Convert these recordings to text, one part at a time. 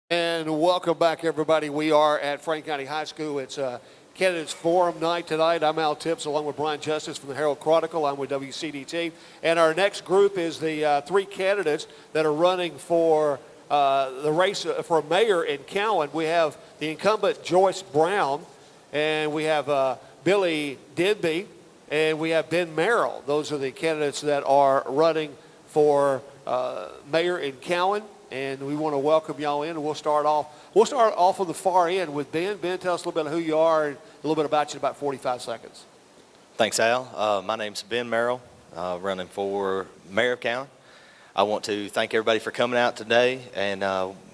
And welcome back, everybody. We are at Franklin County High School. It's Candidates Forum night tonight. I'm Al Tipps along with Brian Justice from the Herald Chronicle. I'm with WCDT. And our next group is the three candidates that are running for the race for mayor in Cowan. We have the incumbent Joyce Brown, and we have Billy Denby, and we have Ben Merrill. Those are the candidates that are running for mayor in Cowan. And we want to welcome y'all in, and we'll start off on the far end with Ben. Ben, tell us a little bit of who you are and a little bit about you in about 45 seconds. Thanks, Al. My name's Ben Merrill, running for mayor of Cowan. I want to thank everybody for coming out today, and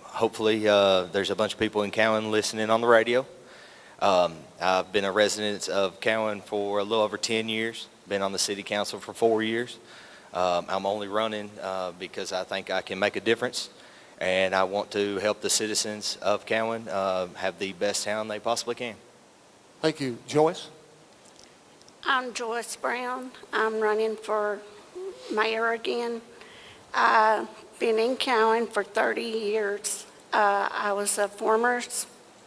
hopefully there's a bunch of people in Cowan listening on the radio. I've been a resident of Cowan for a little over 10 years, been on the city council for 4 years. I'm only running because I think I can make a difference. And I want to help the citizens of Cowan have the best town they possibly can. Thank you. Joyce? I'm Joyce Brown. I'm running for mayor again. I've been in Cowan for 30 years. I was a former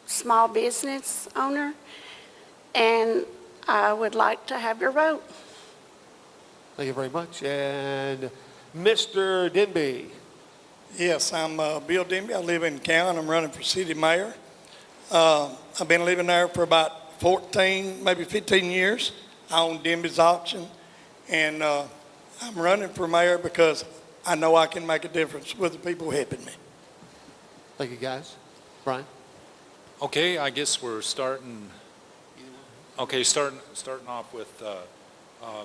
small business owner, and I would like to have your vote. Thank you very much. And Mr. Denby? Yes, I'm Bill Denby. I live in Cowan. I'm running for city mayor. I've been living there for about 14, maybe 15 years. I own Denby's Auction, and I'm running for mayor because I know I can make a difference with the people helping me. Thank you, guys. Brian? Okay, I guess we're starting. Okay, starting off with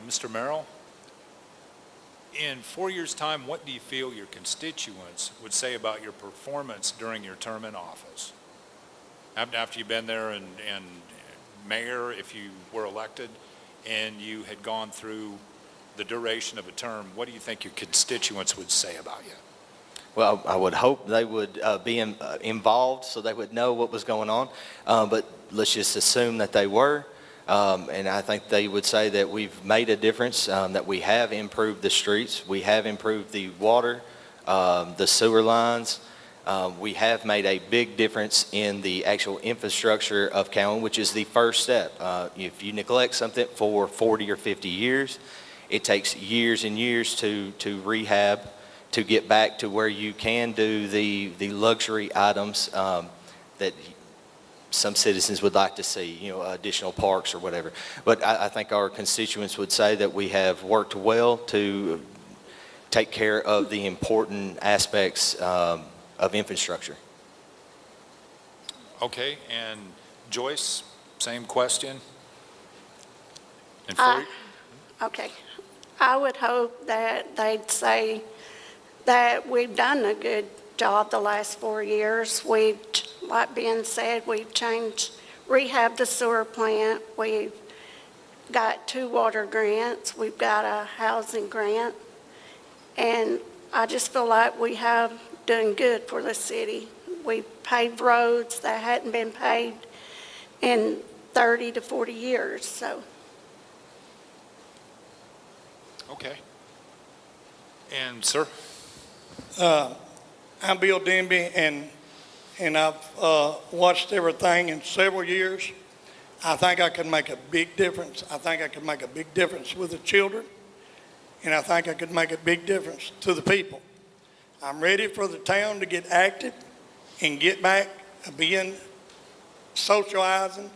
Mr. Merrill. In 4 years' time, what do you feel your constituents would say about your performance during your term in office? After you've been there and mayor, if you were elected, and you had gone through the duration of a term, what do you think your constituents would say about you? Well, I would hope they would be involved so they would know what was going on, but let's just assume that they were. And I think they would say that we've made a difference, that we have improved the streets, we have improved the water, the sewer lines. We have made a big difference in the actual infrastructure of Cowan, which is the first step. If you neglect something for 40 or 50 years, it takes years and years to rehab, to get back to where you can do the luxury items that some citizens would like to see, additional parks or whatever. But I think our constituents would say that we have worked well to take care of the important aspects of infrastructure. Okay, and Joyce, same question. And Okay. I would hope that they'd say that we've done a good job the last 4 years. Like Ben said, we've rehabbed the sewer plant. We've got 2 water grants. We've got a housing grant. And I just feel like we have done good for the city. We've paved roads that hadn't been paved in 30 to 40 years. So. Okay. And sir? I'm Bill Denby, and I've watched everything in several years. I think I can make a big difference. I think I can make a big difference with the children, and I think I could make a big difference to the people. I'm ready for the town to get active and get back being socializing,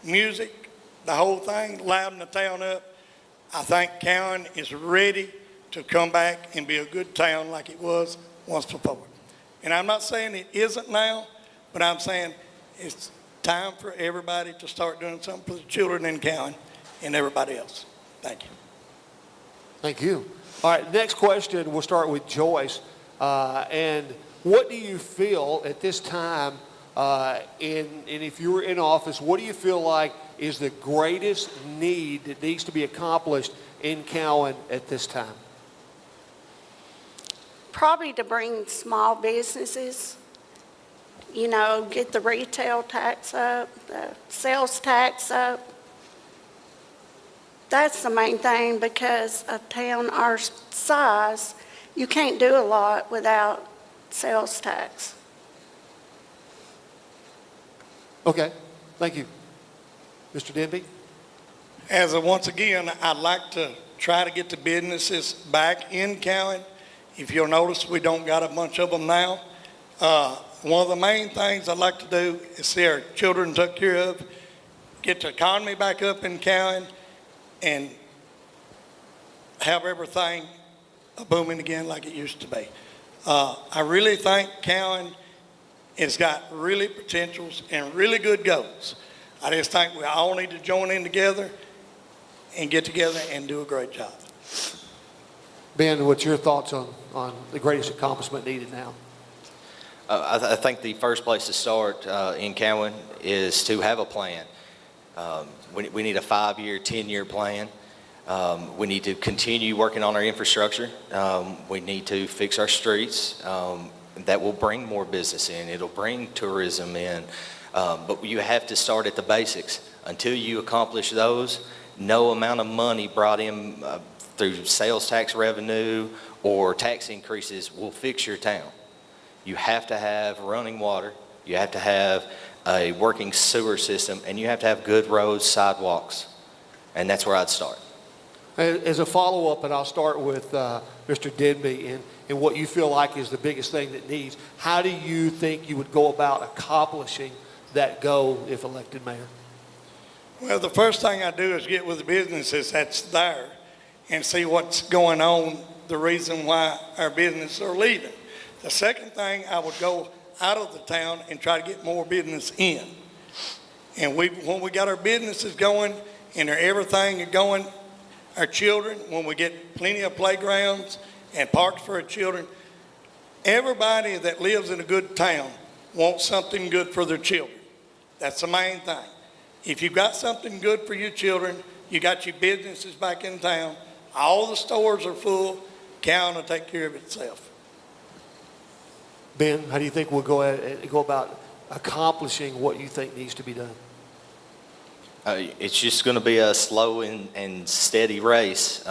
music, the whole thing, louding the town up. I think Cowan is ready to come back and be a good town like it was once before. And I'm not saying it isn't now, but I'm saying it's time for everybody to start doing something for the children in Cowan and everybody else. Thank you. Thank you. All right, next question, we'll start with Joyce. And what do you feel at this time, and if you were in office, what do you feel like is the greatest need that needs to be accomplished in Cowan at this time? Probably to bring small businesses, get the retail tax up, the sales tax up. That's the main thing, because a town our size, you can't do a lot without sales tax. Okay, thank you. Mr. Denby? Once again, I'd like to try to get the businesses back in Cowan. If you'll notice, we don't got a bunch of them now. One of the main things I'd like to do is see our children took care of, get the economy back up in Cowan, and have everything booming again like it used to be. I really think Cowan has got really potentials and really good goals. I just think we all need to join in together and get together and do a great job. Ben, what's your thoughts on the greatest accomplishment needed now? I think the first place to start in Cowan is to have a plan. We need a 5-year, 10-year plan. We need to continue working on our infrastructure. We need to fix our streets. That will bring more business in. It'll bring tourism in. But you have to start at the basics. Until you accomplish those, no amount of money brought in through sales tax revenue or tax increases will fix your town. You have to have running water. You have to have a working sewer system, and you have to have good roads, sidewalks. And that's where I'd start. As a follow-up, and I'll start with Mr. Denby, and what you feel like is the biggest thing that needs, how do you think you would go about accomplishing that goal if elected mayor? Well, the first thing I do is get with the businesses that's there and see what's going on, the reason why our businesses are leaving. The second thing, I would go out of the town and try to get more business in. And when we got our businesses going and everything going, our children, when we get plenty of playgrounds and parks for our children, everybody that lives in a good town wants something good for their children. That's the main thing. If you've got something good for your children, you got your businesses back in town, all the stores are full, Cowan will take care of itself. Ben, how do you think we'll go about accomplishing what you think needs to be done? It's just going to be a slow and steady race.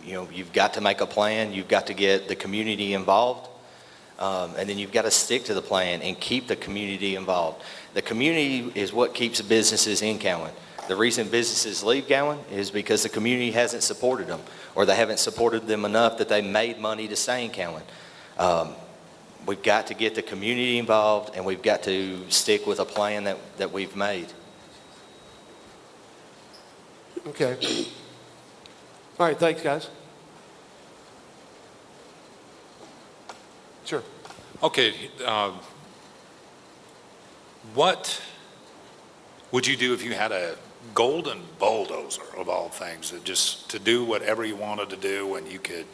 You've got to make a plan. You've got to get the community involved. And then you've got to stick to the plan and keep the community involved. The community is what keeps businesses in Cowan. The reason businesses leave Cowan is because the community hasn't supported them, or they haven't supported them enough that they made money to stay in Cowan. We've got to get the community involved, and we've got to stick with a plan that we've made. Okay. All right, thanks, guys. Sure. Okay, what would you do if you had a golden bulldozer of all things, that just to do whatever you wanted to do, and you could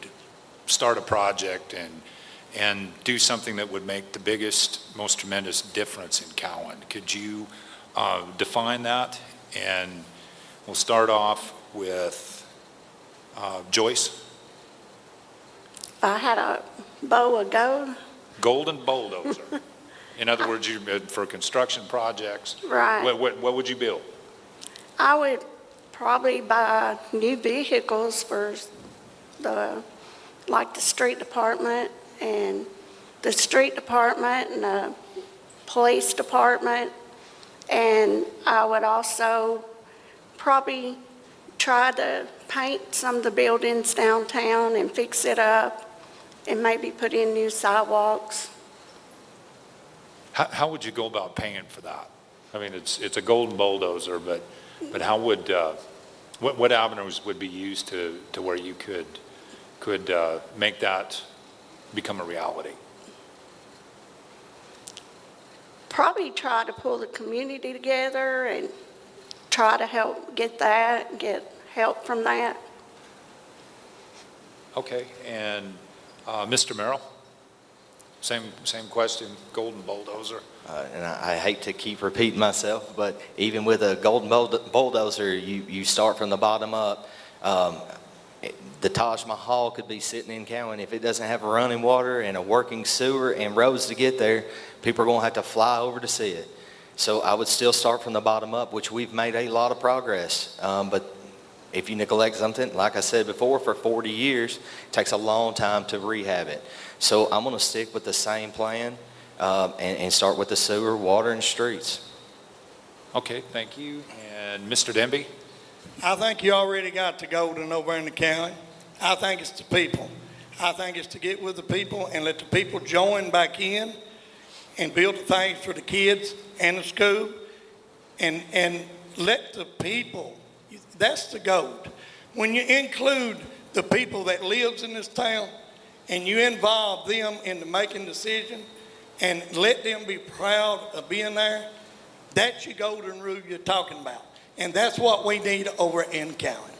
start a project and do something that would make the biggest, most tremendous difference in Cowan? Could you define that? And we'll start off with Joyce. If I had a bow of gold. Golden bulldozer. In other words, for construction projects. Right. What would you build? I would probably buy new vehicles for the street department and the police department. And I would also probably try to paint some of the buildings downtown and fix it up and maybe put in new sidewalks. How would you go about paying for that? I mean, it's a golden bulldozer, but how would, what avenues would be used to where you could make that become a reality? Probably try to pull the community together and try to get help from that. Okay, and Mr. Merrill? Same question, golden bulldozer. And I hate to keep repeating myself, but even with a golden bulldozer, you start from the bottom up. The Taj Mahal could be sitting in Cowan. If it doesn't have running water and a working sewer and roads to get there, people are going to have to fly over to see it. So I would still start from the bottom up, which we've made a lot of progress. But if you neglect something, like I said before, for 40 years, it takes a long time to rehab it. So I'm going to stick with the same plan and start with the sewer, water, and streets. Okay, thank you. And Mr. Denby? I think you already got the golden over in the county. I think it's the people. I think it's to get with the people and let the people join back in and build the things for the kids and the school and let the people, that's the gold. When you include the people that lives in this town and you involve them into making decisions and let them be proud of being there, that's your golden rule you're talking about. And that's what we need over in Cowan.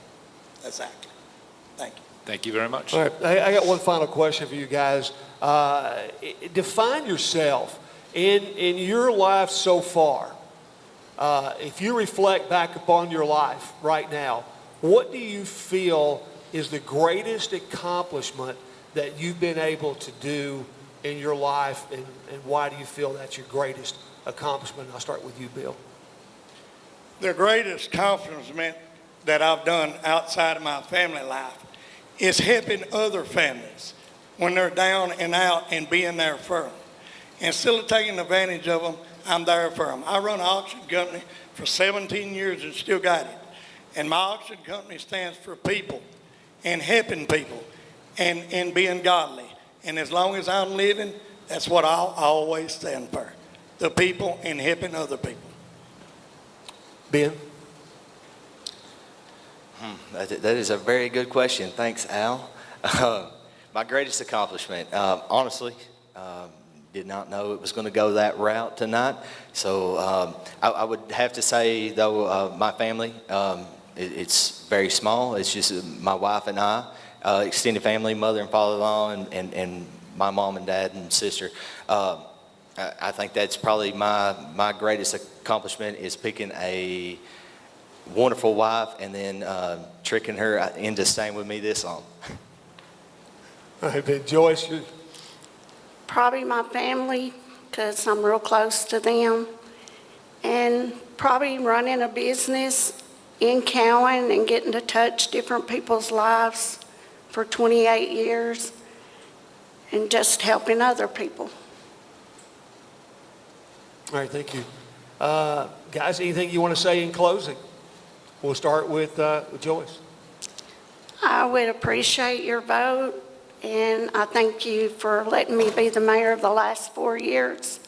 Exactly. Thank you. Thank you very much. All right, I got one final question for you guys. Define yourself in your life so far. If you reflect back upon your life right now, what do you feel is the greatest accomplishment that you've been able to do in your life, and why do you feel that's your greatest accomplishment? I'll start with you, Bill. The greatest accomplishment that I've done outside of my family life is helping other families when they're down and out and being there for them. Instead of taking advantage of them, I'm there for them. I run an auction company for 17 years and still got it. And my auction company stands for people and helping people and being godly. And as long as I'm living, that's what I'll always stand for. The people and helping other people. Ben? That is a very good question. Thanks, Al. My greatest accomplishment, honestly, did not know it was going to go that route tonight. So I would have to say, though, my family, it's very small. It's just my wife and I, extended family, mother and father-in-law, and my mom and dad and sister. I think that's probably my greatest accomplishment, is picking a wonderful wife and then tricking her into staying with me this long. All right, Ben. Joyce, you. Probably my family, because I'm real close to them. And probably running a business in Cowan and getting to touch different people's lives for 28 years and just helping other people. All right, thank you. Guys, anything you want to say in closing? We'll start with Joyce. I would appreciate your vote, and I thank you for letting me be the mayor of the last 4 years.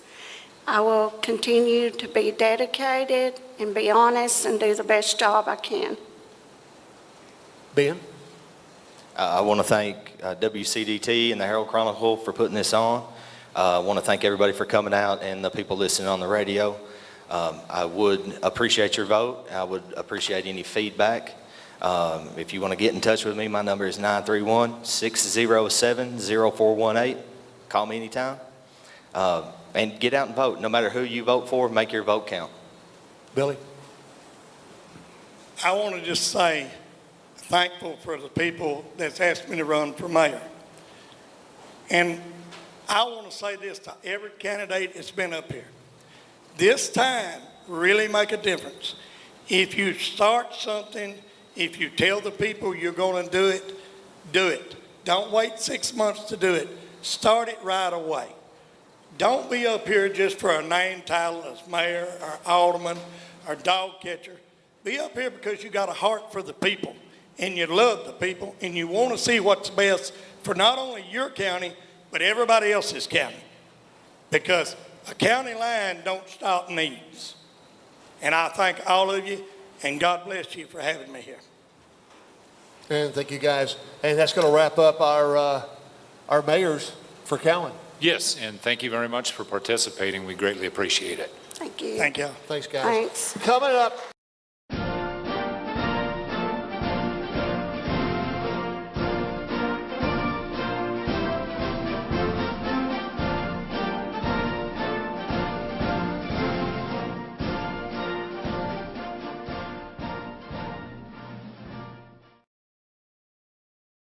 I will continue to be dedicated and be honest and do the best job I can. Ben? I want to thank WCDT and the Herald Chronicle for putting this on. I want to thank everybody for coming out and the people listening on the radio. I would appreciate your vote. I would appreciate any feedback. If you want to get in touch with me, my number is 931-607-0418. Call me anytime. And get out and vote. No matter who you vote for, make your vote count. Billy? I want to just say thankful for the people that's asked me to run for mayor. And I want to say this to every candidate that's been up here. This time really make a difference. If you start something, if you tell the people you're going to do it, do it. Don't wait 6 months to do it. Start it right away. Don't be up here just for a name title as mayor or alderman or dog catcher. Be up here because you got a heart for the people and you love the people and you want to see what's best for not only your county, but everybody else's county. Because a county line don't stop needs. And I thank all of you, and God bless you for having me here. And thank you, guys. And that's going to wrap up our mayors for Cowan. Yes, and thank you very much for participating. We greatly appreciate it. Thank you. Thank you. Thanks, guys. Thanks. Coming up.